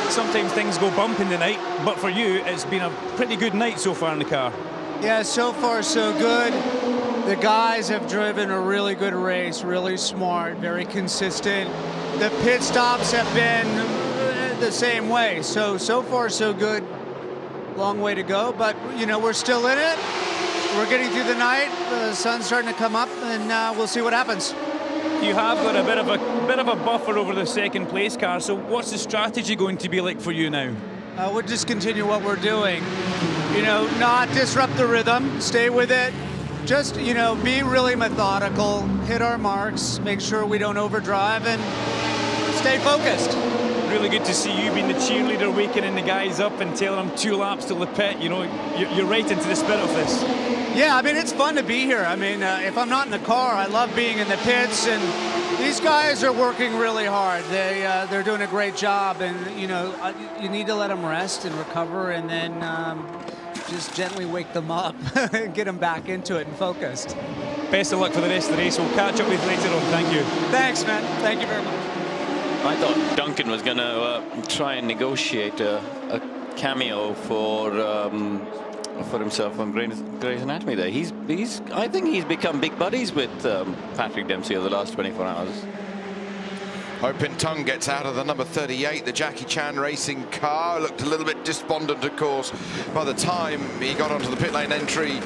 sometimes things go bump in the night, but for you, it's been a pretty good night so far in the car. Yeah, so far so good. The guys have driven a really good race, really smart, very consistent. The pit stops have been the same way. So far so good. Long way to go, but we're still in it. We're getting through the night. The sun's starting to come up, and we'll see what happens. You have got a bit of a buffer over the second place car, so what's the strategy going to be like for you now? We'll just continue what we're doing. Not disrupt the rhythm, stay with it. Just, be really methodical, hit our marks, make sure we don't overdrive, and stay focused. Really good to see you being the cheerleader, waking the guys up and telling them 2 laps till the pit. You're right into the spirit of this. Yeah, I mean, it's fun to be here. I mean, if I'm not in the car, I love being in the pits, and these guys are working really hard. They're doing a great job, and you need to let them rest and recover, and then just gently wake them up, get them back into it and focused. Best of luck for the rest of the race. We'll catch up with you later on. Thank you. Thanks, man. Thank you very much. I thought Duncan was going to try and negotiate a cameo for himself on Grey's Anatomy there. I think he's become big buddies with Patrick Dempsey over the last 24 hours. Ho Pin Tung gets out of the number 38, the Jackie Chan racing car. Looked a little bit despondent, of course, by the time he got onto the pit lane entry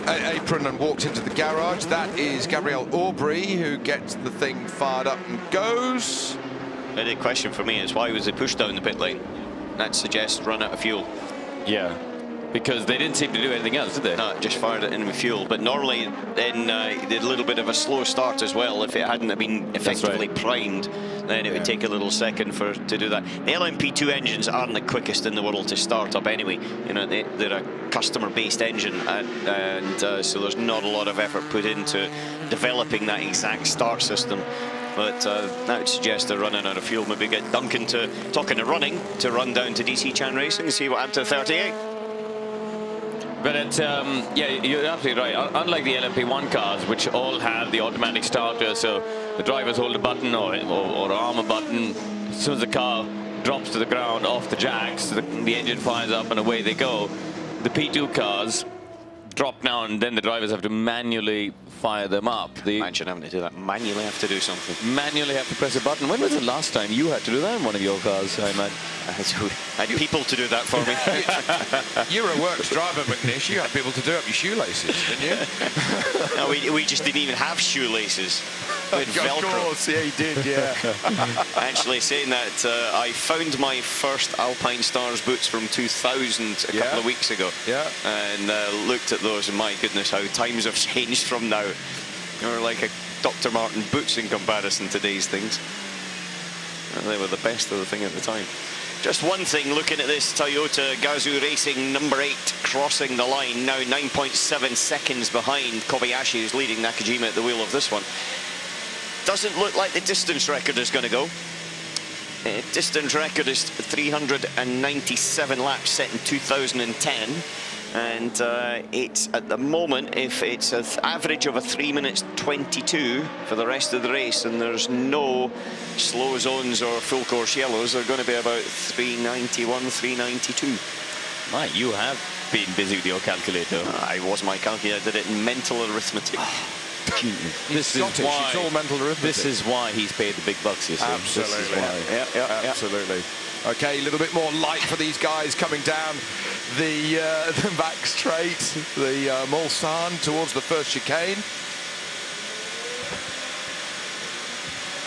apron and walked into the garage. That is Gabriel Aubry, who gets the thing fired up and goes. The question for me is, why was he pushed down the pit lane? That suggests run out of fuel. Yeah. because they didn't seem to do anything else, did they? No, just fired it in with fuel. But normally, then he did a little bit of a slow start as well. If it hadn't have been effectively primed, then it would take a little second to do that. The LMP2 engines aren't the quickest in the world to start up anyway. You know, they're a customer-based engine, and so there's not a lot of effort put into developing that exact start system. But that would suggest they're running out of fuel. Maybe get Duncan to, talking of running, to run down to DC Chan Racing and see what happened to 38. But yeah, you're absolutely right. Unlike the LMP1 cars, which all have the automatic starter, so the drivers hold a button or arm a button. As soon as the car drops to the ground off the jacks, the engine fires up and away they go. The P2 cars drop down and then the drivers have to manually fire them up. Imagine having to do that. Manually have to do something. Manually have to press a button. When was the last time you had to do that in one of your cars, I imagine? I had people to do that for me. You were a works driver, McNish. You had people to do up your shoelaces, didn't you? No, we just didn't even have shoelaces. With Velcro. Of course, yeah, he did, yeah. Actually, saying that, I found my first Alpine Stars boots from 2000 a couple of weeks ago. Yeah. And looked at those, and my goodness, how times have changed from now. They were like a Dr. Martin boots in comparison to today's things. And they were the best of the thing at the time. Just one thing, looking at this Toyota Gazoo Racing number 8 crossing the line, now 9.7 seconds behind Kobayashi, who's leading Nakajima at the wheel of this one. Doesn't look like the distance record is going to go. Distance record is 397 laps set in 2010. And it's at the moment, if it's an average of a 3 minutes 22 for the rest of the race, and there's no slow zones or full course yellows, they're going to be about 391, 392. My, you have been busy with your calculator. I was my calculator. I did it in mental arithmetic. This is why, it's all mental arithmetic. This is why he's paid the big bucks, you see. Absolutely. Yeah. Absolutely. Okay, a little bit more light for these guys coming down the back straight, the Mulsanne towards the first chicane.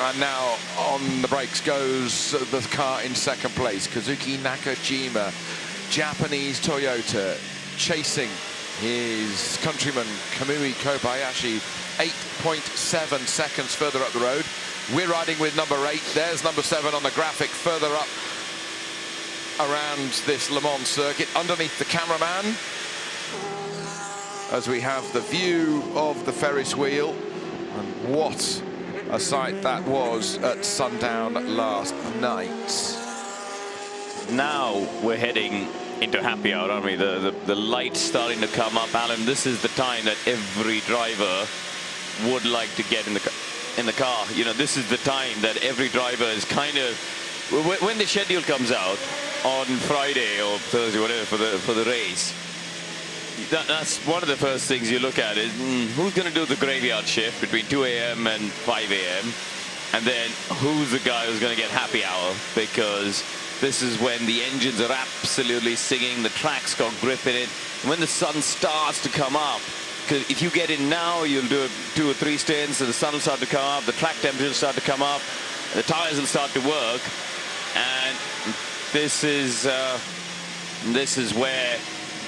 And now on the brakes goes the car in second place, Kazuki Nakajima, Japanese Toyota, chasing his countryman Kamui Kobayashi 8.7 seconds further up the road. We're riding with number 8. There's number 7 on the graphic further up around this Le Mans circuit, underneath the cameraman, as we have the view of the Ferris wheel. And what a sight that was at sundown last night. Now we're heading into happy hour, aren't we? The light's starting to come up, Alan. This is the time that every driver would like to get in the car. You know, this is the time that every driver is kind of, when the schedule comes out on Friday or Thursday, whatever, for the race, that's one of the first things you look at is who's going to do the graveyard shift between 2 a.m. and 5 a.m. and then who's the guy who's going to get happy hour, because this is when the engines are absolutely singing, the track's got grip in it, and when the sun starts to come up, because if you get in now, you'll do 2 or 3 stints, and the sun will start to come up, the track temperature will start to come up, the tires will start to work, and this is where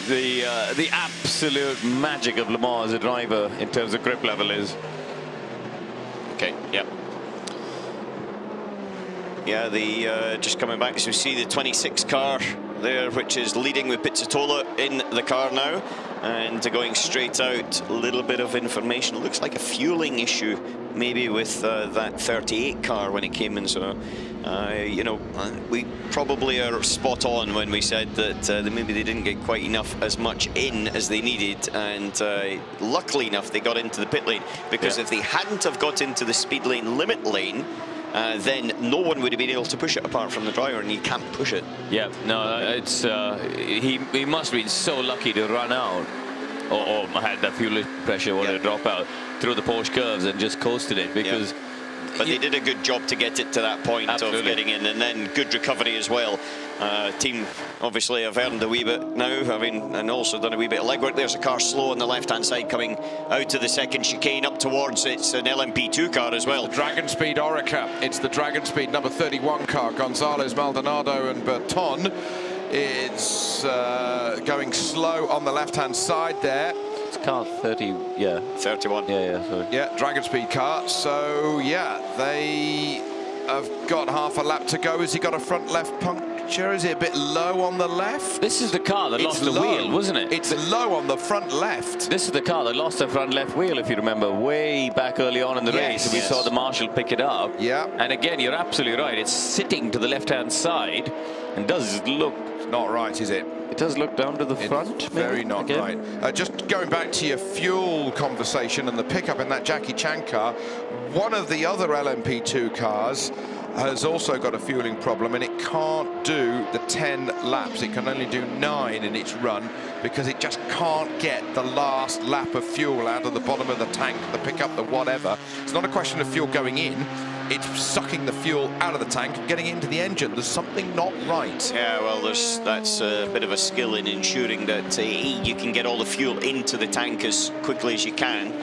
the absolute magic of Le Mans as a driver in terms of grip level is. Okay, yeah. Yeah, just coming back, so we see the 26 car there, which is leading with Pizzatola in the car now, and going straight out. A little bit of information. It looks like a fueling issue maybe with that 38 car when it came in, so you know, we probably are spot on when we said that maybe they didn't get quite as much in as they needed, and luckily enough they got into the pit lane, because if they hadn't have got into the speed lane limit lane, then no one would have been able to push it apart from the driver, and you can't push it. Yeah, no, it's he must have been so lucky to run out, or had that fuel pressure wanted to drop out through the Porsche curves and just coasted it, because. But they did a good job to get it to that point of getting in, and then good recovery as well. Team obviously have earned a wee bit now, I mean, and also done a wee bit of legwork. There's a car slow on the left-hand side coming out to the second chicane up towards, it's an LMP2 car as well. Dragon Speed Orica. It's the Dragon Speed number 31 car. Gonzalez, Maldonado and Berton It's going slow on the left-hand side there. It's car 30, yeah. 31. Yeah, sorry. Yeah, Dragon Speed car. So, yeah, they have got half a lap to go. Has he got a front left puncture? Is it a bit low on the left? This is the car that lost the wheel, wasn't it? It's low on the front left. This is the car that lost the front left wheel, if you remember, way back early on in the race. We saw the marshal pick it up. Yeah. And again, you're absolutely right. It's sitting to the left-hand side and does look... Not right, is it? It does look down to the front. Very not right. Just going back to your fuel conversation and the pickup in that Jackie Chan car, one of the other LMP2 cars has also got a fueling problem, and it can't do the 10 laps. It can only do 9 in its run because it just can't get the last lap of fuel out of the bottom of the tank, the pickup, the whatever. It's not a question of fuel going in. It's sucking the fuel out of the tank and getting it into the engine. There's something not right. Yeah, well, that's a bit of a skill in ensuring that you can get all the fuel into the tank as quickly as you can,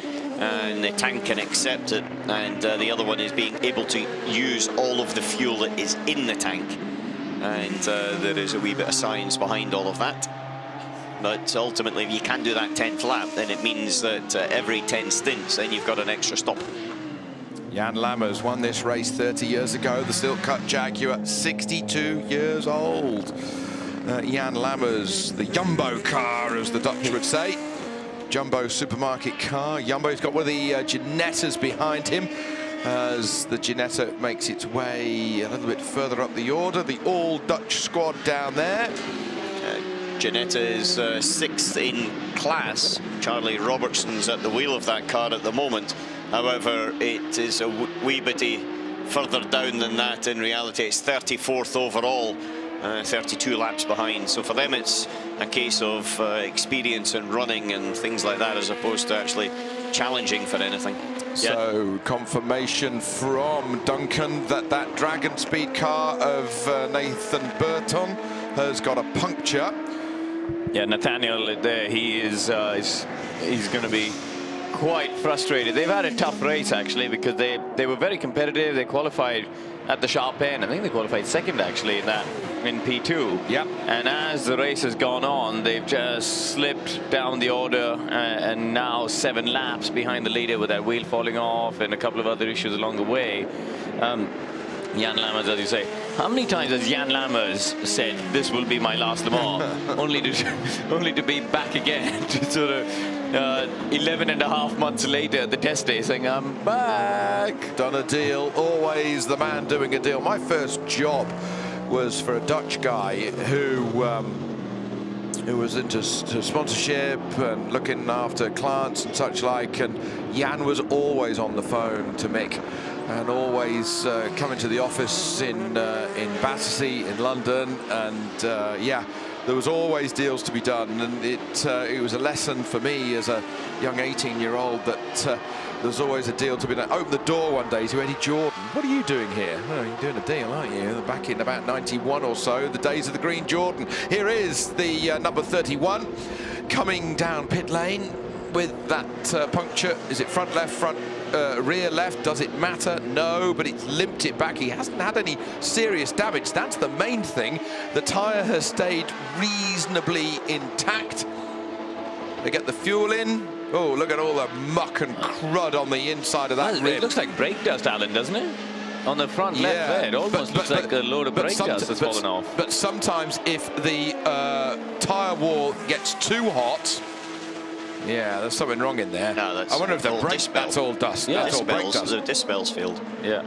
and the tank can accept it, and the other one is being able to use all of the fuel that is in the tank, and there is a wee bit of science behind all of that. But ultimately, if you can do that 10th lap, then it means that every 10 stints, then you've got an extra stop. Jan Lammers won this race 30 years ago, the Silk Cut Jaguar, 62 years old. Jan Lammers, the Jumbo car, as the Dutch would say. Jumbo supermarket car. Jumbo's got one of the Ginettas behind him as the Ginetta makes its way a little bit further up the order. The all-Dutch squad down there. Ginetta is 6th in class. Charlie Robertson's at the wheel of that car at the moment. However, it is a wee bitty further down than that. In reality, it's 34th overall, 32 laps behind. So for them, it's a case of experience and running and things like that, as opposed to actually challenging for anything. So confirmation from Duncan that that Dragon Speed car of Nathan Burton has got a puncture. Yeah, Nathaniel there, he is he's going to be quite frustrated. They've had a tough race actually, because they were very competitive. They qualified at the sharp end. I think they qualified second actually in P2. Yeah. And as the race has gone on, they've just slipped down the order, and now 7 laps behind the leader with that wheel falling off and a couple of other issues along the way. Jan Lammers, as you say, how many times has Jan Lammers said, "This will be my last Le Mans," only to be back again to sort of 11 and a half months later at the test day saying, "I'm back." Done a deal, always the man doing a deal. My first job was for a Dutch guy who was into sponsorship and looking after clients and such like, and Jan was always on the phone to Mick, and always coming to the office in Battersea in London, and yeah, there was always deals to be done, and it was a lesson for me as a young 18-year-old that there was always a deal to be done. Opened the door one day to Eddie Jordan. "What are you doing here?" "Oh, you're doing a deal, aren't you?" Back in about 91 or so, the days of the Green Jordan. Here is the number 31 coming down pit lane with that puncture. Is it front left, rear left? Does it matter? No, but it's limped it back. He hasn't had any serious damage. That's the main thing. The tyre has stayed reasonably intact. They get the fuel in. Oh, look at all the muck and crud on the inside of that rim. It looks like brake dust, Alan, doesn't it? On the front left there, it almost looks like a load of brake dust has fallen off. But sometimes if the tyre wall gets too hot, yeah, there's something wrong in there. No, that's, I wonder if the brake, that's all dust. Yeah, that's all brake dust. The disc bells failed. Yeah.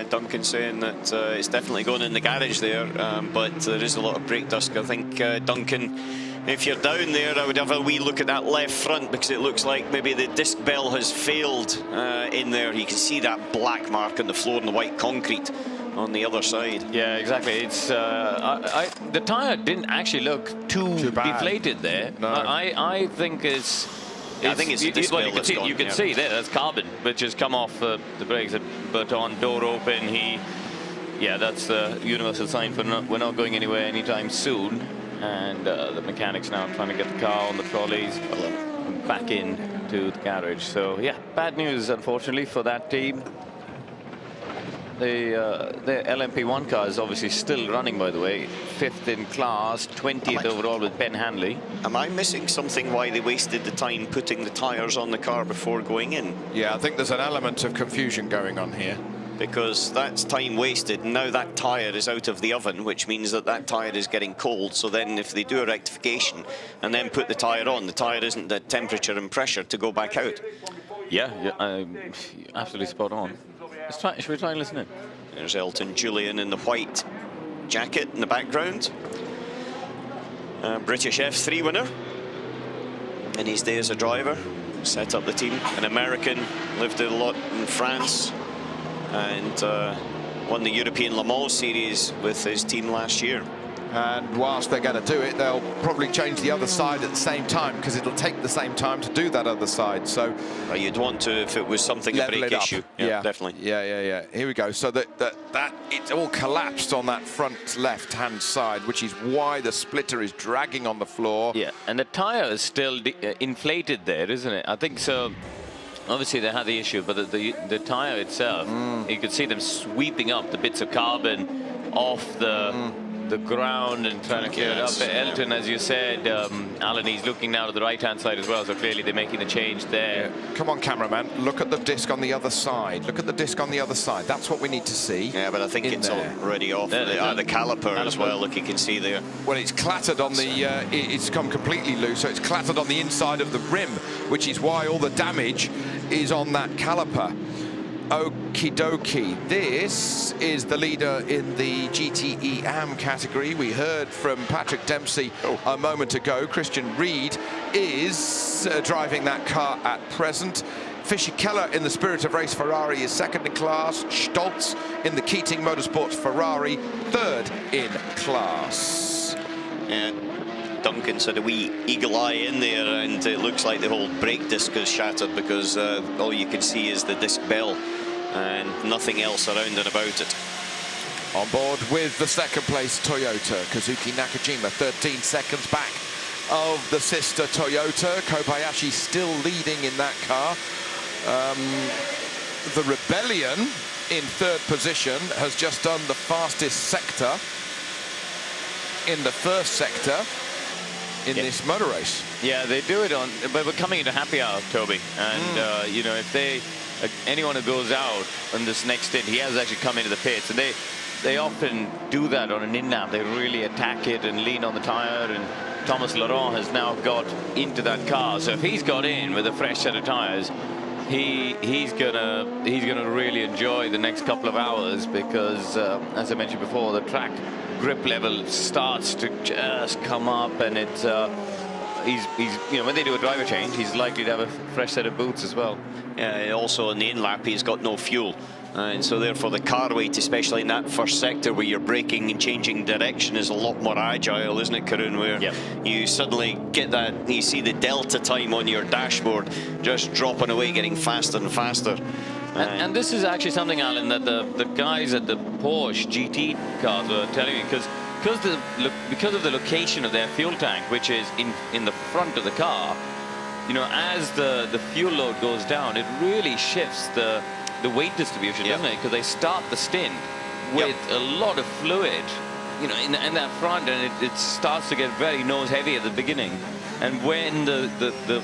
Duncan saying that it's definitely going in the garage there, but there is a lot of brake dust. I think, Duncan, if you're down there, I would have a wee look at that left front, because it looks like maybe the disc bell has failed in there. You can see that black mark on the floor and the white concrete on the other side. Yeah, exactly. It's the tyre didn't actually look too deflated there. No. I think it's... I think it's the disc bell that's gone. You can see there, that's carbon, which has come off the brakes. But on door open, yeah, that's the universal sign for we're not going anywhere anytime soon. And the mechanics now trying to get the car on the trolleys back in to the garage. So yeah, bad news, unfortunately, for that team. the LMP1 car is obviously still running, by the way. 5th in class, 20th overall with Ben Hanley. Am I missing something why they wasted the time putting the tyres on the car before going in? Yeah, I think there's an element of confusion going on here. Because that's time wasted. Now that tyre is out of the oven, which means that that tyre is getting cold. So then if they do a rectification and then put the tyre on, the tyre isn't at temperature and pressure to go back out. Yeah, absolutely spot on. Should we try and listen in? There's Elton Julian in the white jacket in the background. British F3 winner in his day as a driver. Set up the team. An American, lived a lot in France, and won the European Le Mans series with his team last year. And whilst they're going to do it, they'll probably change the other side at the same time, because it'll take the same time to do that other side. So you'd want to, if it was something a brake issue. Yeah, definitely. Yeah. Here we go. So that it's all collapsed on that front left-hand side, which is why the splitter is dragging on the floor. Yeah, and the tyre is still inflated there, isn't it? I think so. Obviously they had the issue, but the tyre itself, you could see them sweeping up the bits of carbon off the ground and trying to clear it up. Elton, as you said, Alan, he's looking now to the right-hand side as well, so clearly they're making the change there. Yeah. Come on, cameraman, look at the disc on the other side. Look at the disc on the other side. That's what we need to see. Yeah, but I think it's already off the caliper as well. Look, you can see there. Well, it's clattered on the, it's come completely loose, so it's clattered on the inside of the rim, which is why all the damage is on that caliper. Okie dokie. This is the leader in the GTE AM category. We heard from Patrick Dempsey a moment ago. Christian Reed is driving that car at present. Fisichella in the Spirit of Race Ferrari is 2nd in class. Stoltz in the Keating Motorsports Ferrari 3rd in class. Yeah. Duncan's had a wee eagle eye in there, and it looks like the whole brake disc is shattered, because all you can see is the disc bell and nothing else around and about it. On board with the 2nd place Toyota, Kazuki Nakajima 13 seconds back of the sister Toyota. Kobayashi still leading in that car. The Rebellion in 3rd position has just done the fastest sector in the 1st sector in this motor race. Yeah, they do it on, but we're coming into happy hour, Toby, and you know, if anyone who goes out on this next stint, he has actually come into the pits, and they often do that on an in-lap. They really attack it and lean on the tire, and Thomas Laurent has now got into that car, so if he's got in with a fresh set of tires, he's gonna really enjoy the next couple of hours, because as I mentioned before, the track grip level starts to just come up, and it's he's you know, when they do a driver change, he's likely to have a fresh set of boots as well. Yeah, also in the in-lap he's got no fuel, and so therefore the car weight, especially in that first sector where you're braking and changing direction, is a lot more agile, isn't it, Karun, where you suddenly get that, you see the delta time on your dashboard just dropping away, getting faster and faster. And this is actually something, Alan, that the guys at the Porsche GT cars were telling me, because of the location of their fuel tank, which is in the front of the car, you know, as the fuel load goes down, it really shifts the weight distribution, doesn't it? Because they start the stint with a lot of fluid, you know, in that front, and it starts to get very nose heavy at the beginning. And when the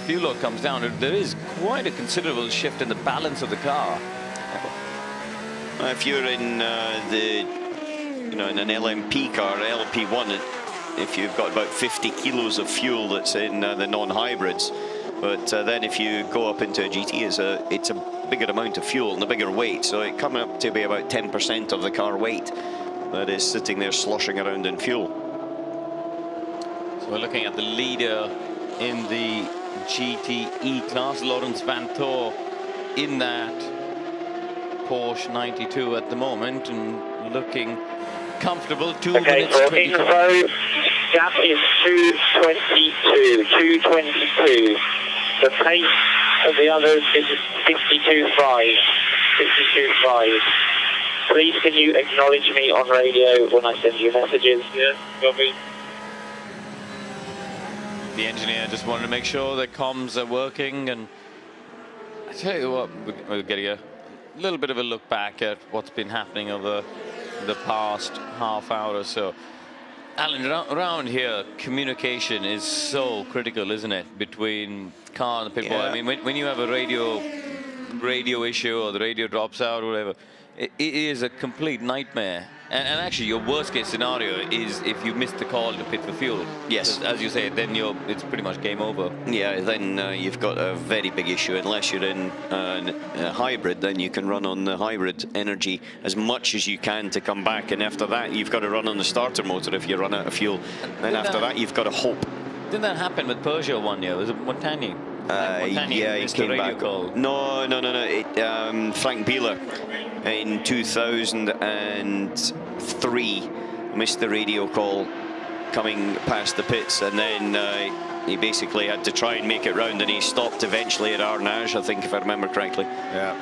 fuel load comes down, there is quite a considerable shift in the balance of the car. If you're in in an LMP car, LMP1, if you've got about 50 kilos of fuel that's in the non-hybrids, but then if you go up into a GT, it's a bigger amount of fuel and a bigger weight, so it comes up to be about 10% of the car weight that is sitting there sloshing around in fuel. So we're looking at the leader in the GTE class, Lawrence Van Thor, in that Porsche 92 at the moment, and looking comfortable. 2 minutes 22. Gap is 2:22. The pace of the others is 52.5. 52.5. Please can you acknowledge me on radio when I send you messages? Yeah, copy. The engineer just wanted to make sure the comms are working, and I tell you what, we're getting a little bit of a look back at what's been happening over the past half hour or so. Alan, around here, communication is so critical, isn't it, between car and the pit wall? I mean, when you have a radio issue or the radio drops out or whatever, it is a complete nightmare. And actually, your worst case scenario is if you miss the call to pit for fuel. Yes. As you say, then it's pretty much game over. Yeah, then you've got a very big issue. Unless you're in a hybrid, then you can run on the hybrid energy as much as you can to come back. And after that, you've got to run on the starter motor if you run out of fuel. Then after that, you've got to hope. Didn't that happen with Peugeot one year? Was it Montagny? Yeah, he came back. Call. No. Frank Bieler in 2003 missed the radio call coming past the pits, and then he basically had to try and make it round, and he stopped eventually at Arnage, I think, if I remember correctly. Yeah.